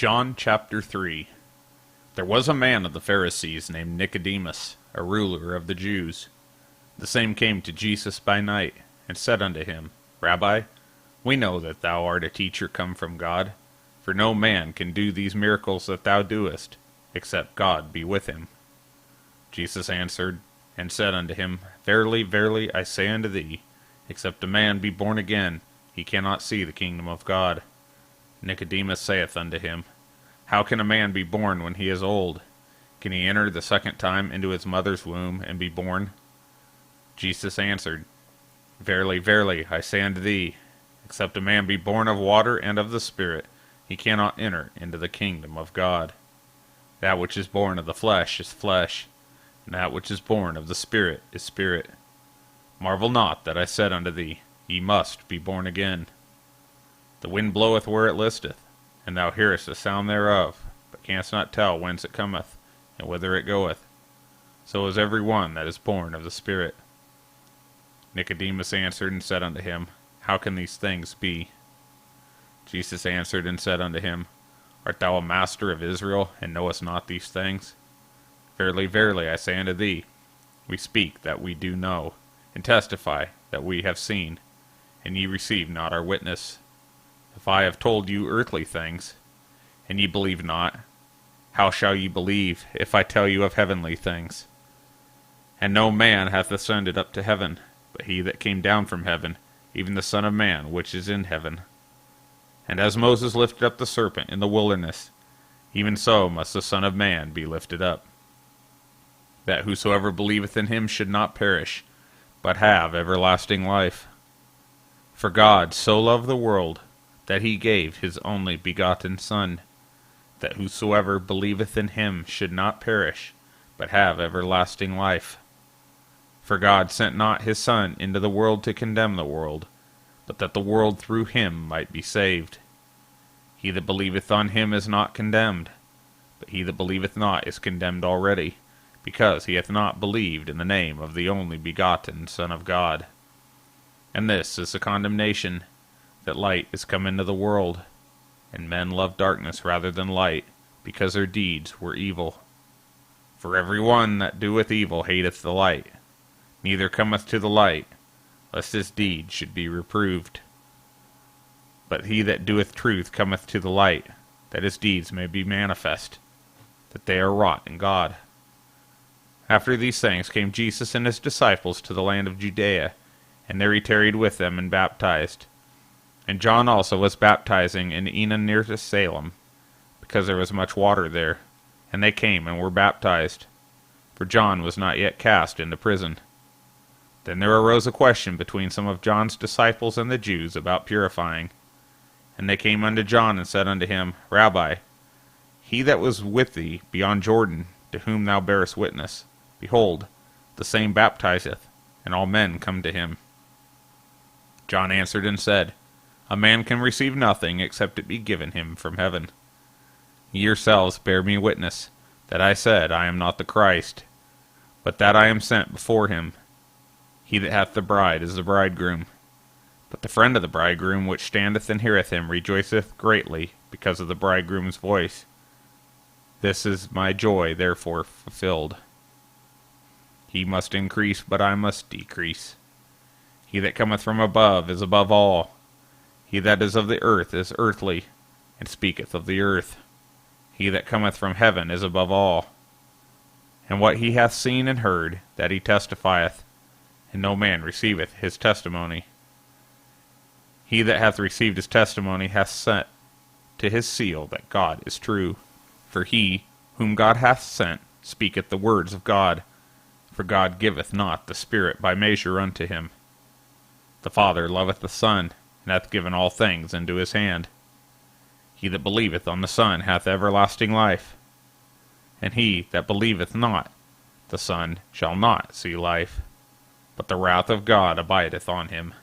John chapter 3. There was a man of the Pharisees named Nicodemus, a ruler of the Jews. The same came to Jesus by night, and said unto him, Rabbi, we know that thou art a teacher come from God, for no man can do these miracles that thou doest, except God be with him. Jesus answered, and said unto him, Verily, verily, I say unto thee, except a man be born again, he cannot see the kingdom of God. Nicodemus saith unto him, How can a man be born when he is old? Can he enter the second time into his mother's womb and be born? Jesus answered, Verily, verily, I say unto thee, except a man be born of water and of the Spirit, he cannot enter into the kingdom of God. That which is born of the flesh is flesh, and that which is born of the Spirit is spirit. Marvel not that I said unto thee, Ye must be born again. The wind bloweth where it listeth, and thou hearest the sound thereof, but canst not tell whence it cometh, and whither it goeth. So is every one that is born of the Spirit. Nicodemus answered and said unto him, How can these things be? Jesus answered and said unto him, Art thou a master of Israel, and knowest not these things? Verily, verily, I say unto thee, we speak that we do know, and testify that we have seen, and ye receive not our witness. If I have told you earthly things, and ye believe not, how shall ye believe if I tell you of heavenly things? And no man hath ascended up to heaven, but he that came down from heaven, even the Son of Man which is in heaven. And as Moses lifted up the serpent in the wilderness, even so must the Son of Man be lifted up, that whosoever believeth in him should not perish, but have everlasting life. For God so loved the world, that he gave his only begotten Son, that whosoever believeth in him should not perish, but have everlasting life. For God sent not his Son into the world to condemn the world, but that the world through him might be saved. He that believeth on him is not condemned, but he that believeth not is condemned already, because he hath not believed in the name of the only begotten Son of God. And this is the condemnation, that light is come into the world, and men love darkness rather than light, because their deeds were evil. For every one that doeth evil hateth the light, neither cometh to the light, lest his deeds should be reproved. But he that doeth truth cometh to the light, that his deeds may be manifest, that they are wrought in God. After these things came Jesus and his disciples to the land of Judea, and there he tarried with them and baptized. And John also was baptizing in Aenon near to Salem, because there was much water there. And they came and were baptized, for John was not yet cast into prison. Then there arose a question between some of John's disciples and the Jews about purifying. And they came unto John and said unto him, Rabbi, he that was with thee beyond Jordan, to whom thou bearest witness, behold, the same baptizeth, and all men come to him. John answered and said, A man can receive nothing except it be given him from heaven. Ye yourselves bear me witness, that I said, I am not the Christ, but that I am sent before him. He that hath the bride is the bridegroom. But the friend of the bridegroom which standeth and heareth him rejoiceth greatly because of the bridegroom's voice. This is my joy therefore fulfilled. He must increase, but I must decrease. He that cometh from above is above all. He that is of the earth is earthly, and speaketh of the earth. He that cometh from heaven is above all. And what he hath seen and heard, that he testifieth, and no man receiveth his testimony. He that hath received his testimony hath set to his seal that God is true. For he, whom God hath sent, speaketh the words of God, for God giveth not the Spirit by measure unto him. The Father loveth the Son, and hath given all things into his hand. He that believeth on the Son hath everlasting life, and he that believeth not the Son shall not see life, but the wrath of God abideth on him.